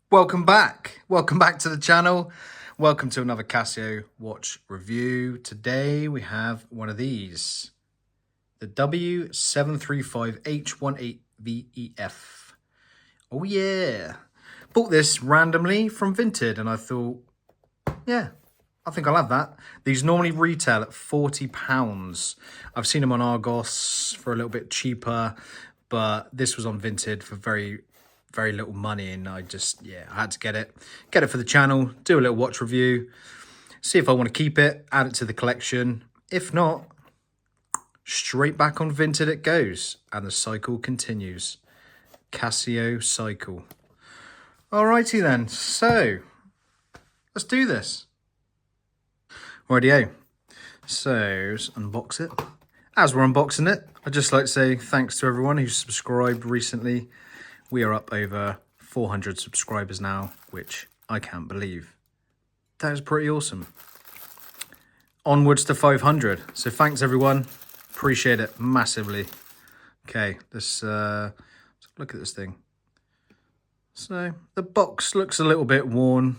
Welcome back. Welcome back to the channel. Welcome to another Casio watch review. Today we have one of these. The W-735H18VEF. Oh yeah. Bought this randomly from Vinted and I thought, yeah, I think I'll have that. These normally retail at £40. I've seen them on Argos for a little bit cheaper, but this was on Vinted for very little money, and I had to get it for the channel, do a little watch review, see if I want to keep it, add it to the collection. If not, straight back on Vinted it goes, and the cycle continues. Casio cycle. Alrighty then, so let's do this. Rightio. So let's unbox it. As we're unboxing it, I'd just like to say thanks to everyone who's subscribed recently. We are up over 400 subscribers now, which I can't believe. That is pretty awesome. Onwards to 500. So thanks everyone. Appreciate it massively. Okay, let's look at this thing. So the box looks a little bit worn.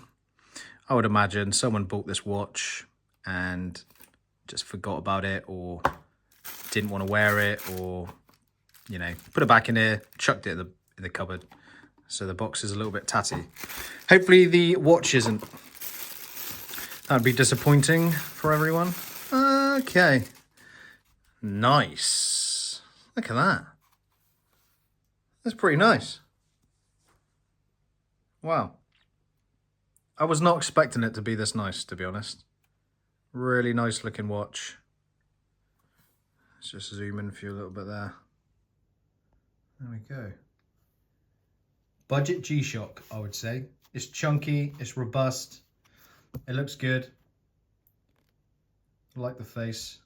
I would imagine someone bought this watch and just forgot about it, or didn't want to wear it, or, you know, put it back in here, chucked it in the cupboard. So the box is a little bit tatty. Hopefully the watch isn't. That'd be disappointing for everyone. Okay. Nice. Look at that. That's pretty nice. Wow. I was not expecting it to be this nice, to be honest. Really nice looking watch. Let's just zoom in for you a little bit there. There we go. Budget G-Shock, I would say. It's chunky, it's robust, it looks good. I like the face.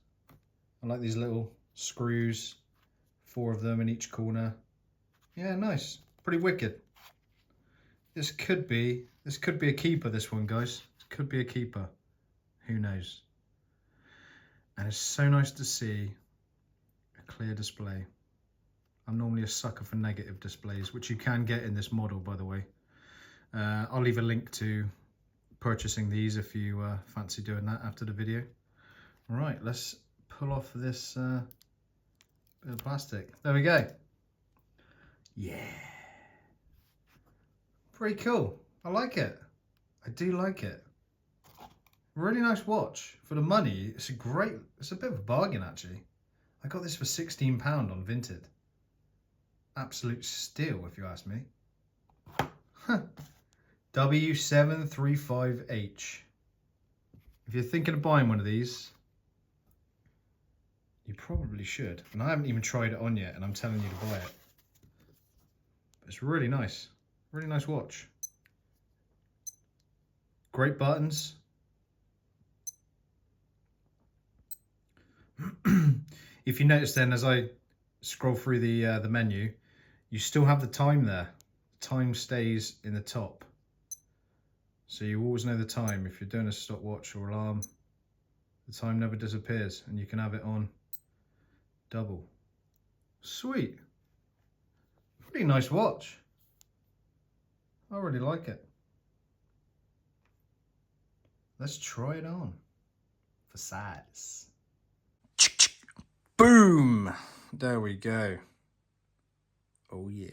I like these little screws, 4 of them in each corner. Yeah, nice, pretty wicked. This could be a keeper, this one, guys. It could be a keeper. Who knows? And it's so nice to see a clear display. I'm normally a sucker for negative displays, which you can get in this model, by the way. I'll leave a link to purchasing these if you fancy doing that after the video. All right, let's pull off this bit of plastic. There we go. Yeah. Pretty cool. I like it. I do like it. Really nice watch. For the money, it's a bit of a bargain, actually. I got this for £16 on Vinted. Absolute steal, if you ask me. W-735H. If you're thinking of buying one of these, you probably should. And I haven't even tried it on yet, and I'm telling you to buy it. It's really nice. Really nice watch. Great buttons. If you notice then, as I scroll through the menu, you still have the time there. Time stays in the top. So you always know the time. If you're doing a stopwatch or alarm, the time never disappears, and you can have it on double. Sweet. Pretty nice watch. I really like it. Let's try it on for size. Boom! There we go. Oh yeah.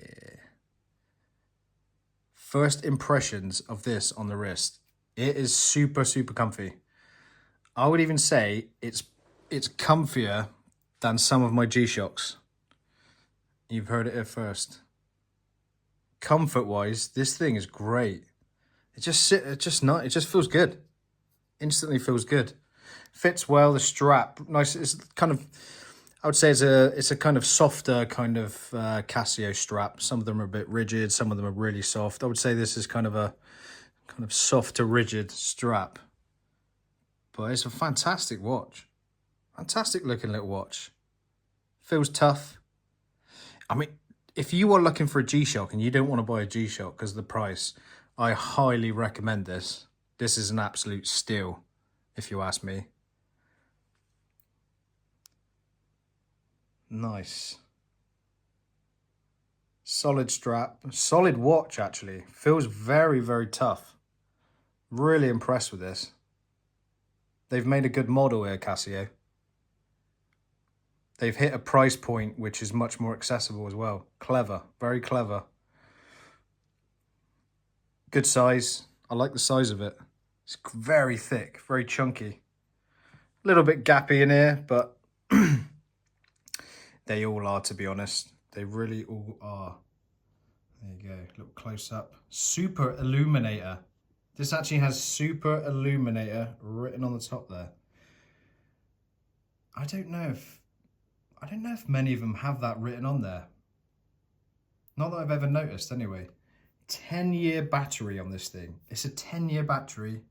First impressions of this on the wrist. It is super comfy. I would even say it's comfier than some of my G-Shocks. You've heard it here first. Comfort wise, this thing is great. It just feels good. Instantly feels good. Fits well, the strap, nice. It's kind of, I would say it's a kind of softer kind of Casio strap. Some of them are a bit rigid, some of them are really soft. I would say this is kind of a soft to rigid strap. But it's a fantastic watch. Fantastic looking little watch. Feels tough. I mean, if you are looking for a G-Shock and you don't want to buy a G-Shock because of the price, I highly recommend this. This is an absolute steal, if you ask me. Nice. Solid strap, solid watch actually. Feels very, very tough. Really impressed with this. They've made a good model here, Casio. They've hit a price point which is much more accessible as well. Clever, very clever. Good size. I like the size of it. It's very thick, very chunky. A little bit gappy in here, but they all are, to be honest. They really all are. There you go, look close up. Super Illuminator. This actually has Super Illuminator written on the top there. I don't know if many of them have that written on there. Not that I've ever noticed anyway. 10-year battery on this thing. It's a 10-year battery.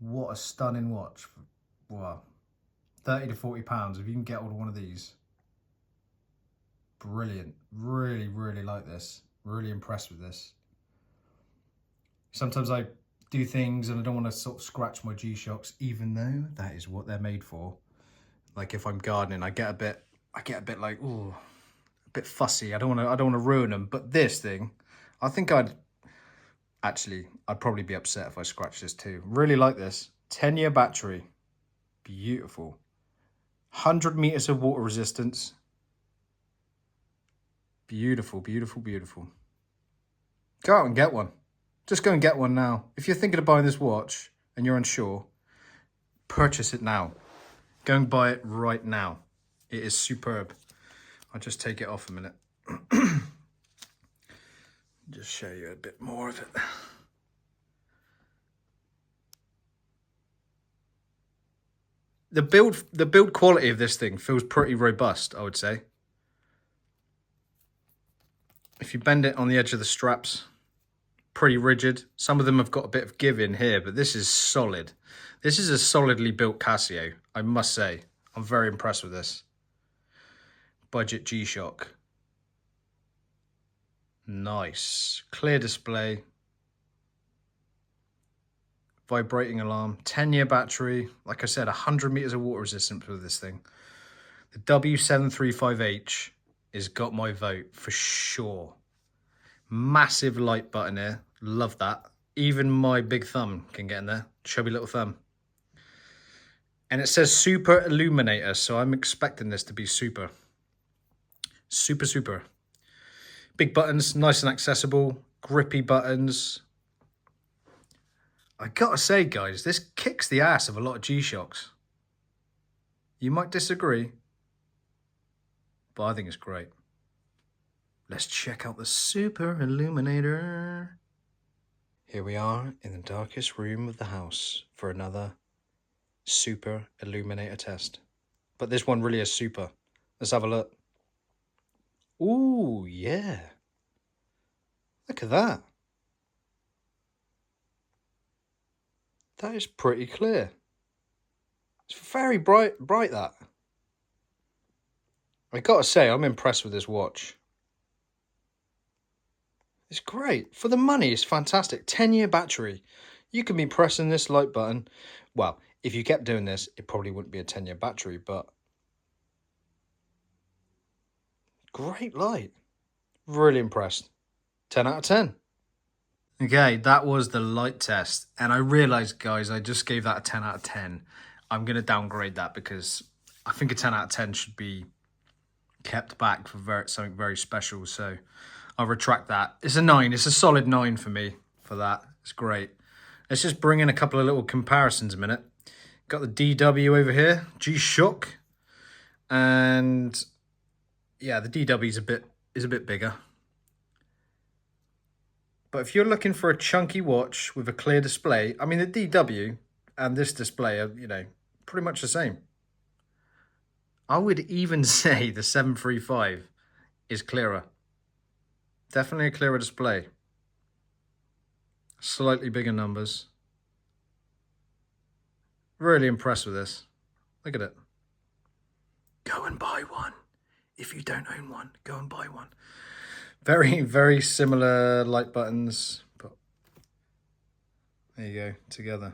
What a stunning watch. Wow. 30 to 40 pounds if you can get hold of one of these. Brilliant. Really, really like this. Really impressed with this. Sometimes I do things and I don't want to sort of scratch my G-Shocks, even though that is what they're made for. Like if I'm gardening, I get a bit like, ooh, a bit fussy. I don't want to ruin them. But this thing, I think I'd probably be upset if I scratched this too. Really like this. 10-year battery. Beautiful. 100 meters of water resistance. Beautiful, beautiful, beautiful. Go out and get one. Just go and get one now. If you're thinking of buying this watch and you're unsure, purchase it now. Go and buy it right now. It is superb. I'll just take it off a minute. Just show you a bit more of it. The build quality of this thing feels pretty robust, I would say. If you bend it on the edge of the straps, pretty rigid. Some of them have got a bit of give in here, but this is solid. This is a solidly built Casio, I must say. I'm very impressed with this. Budget G-Shock. Nice. Clear display. Vibrating alarm. 10-year battery. Like I said, 100 meters of water resistance with this thing. The W-735H has got my vote for sure. Massive light button here. Love that. Even my big thumb can get in there. Chubby little thumb. And it says Super Illuminator, so I'm expecting this to be super. Super, super. Big buttons, nice and accessible. Grippy buttons. I gotta say, guys, this kicks the ass of a lot of G-Shocks. You might disagree, but I think it's great. Let's check out the Super Illuminator. Here we are in the darkest room of the house for another Super Illuminator test. But this one really is super. Let's have a look. Ooh, yeah. Look at that. That is pretty clear. It's very bright that. I gotta say, I'm impressed with this watch. It's great. For the money, it's fantastic. 10-year battery. You can be pressing this light button. Well, if you kept doing this, it probably wouldn't be a 10-year battery, but great light. Really impressed. 10 out of 10. Okay, that was the light test. And I realized, guys, I just gave that a 10 out of 10. I'm going to downgrade that because I think a 10 out of 10 should be kept back for something very special. So I'll retract that. It's a 9. It's a solid 9 for me for that. It's great. Let's just bring in a couple of little comparisons a minute. Got the DW over here, G-Shock. And yeah, the DW is a bit bigger. But if you're looking for a chunky watch with a clear display, I mean, the DW and this display are, you know, pretty much the same. I would even say the 735 is clearer. Definitely a clearer display. Slightly bigger numbers. Really impressed with this. Look at it. Go and buy one. If you don't own one, go and buy one. Very, very similar light buttons, but there you go, together.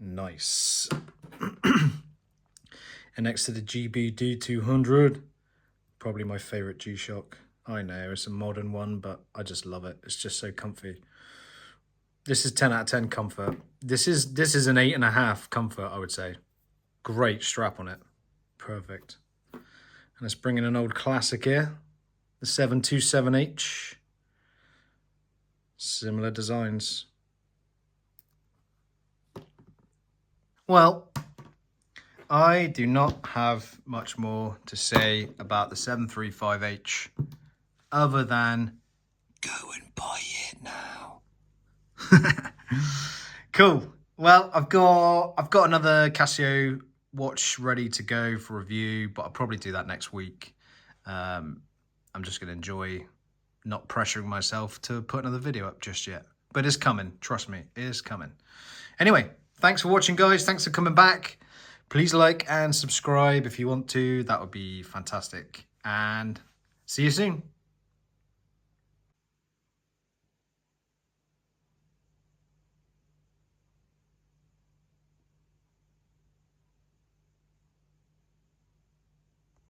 Nice. And next to the GBD200, probably my favorite G-Shock. I know it's a modern one, but I just love it. It's just so comfy. This is 10 out of 10 comfort. This is an 8.5 comfort, I would say. Great strap on it. Perfect. And let's bring in an old classic here. The 727H. Similar designs. Well, I do not have much more to say about the 735H other than go and buy it now. Cool. Well, I've got another Casio watch ready to go for review, but I'll probably do that next week. I'm just going to enjoy not pressuring myself to put another video up just yet. But it's coming. Trust me, it is coming. Anyway, thanks for watching, guys. Thanks for coming back. Please like and subscribe if you want to. That would be fantastic. And see you soon.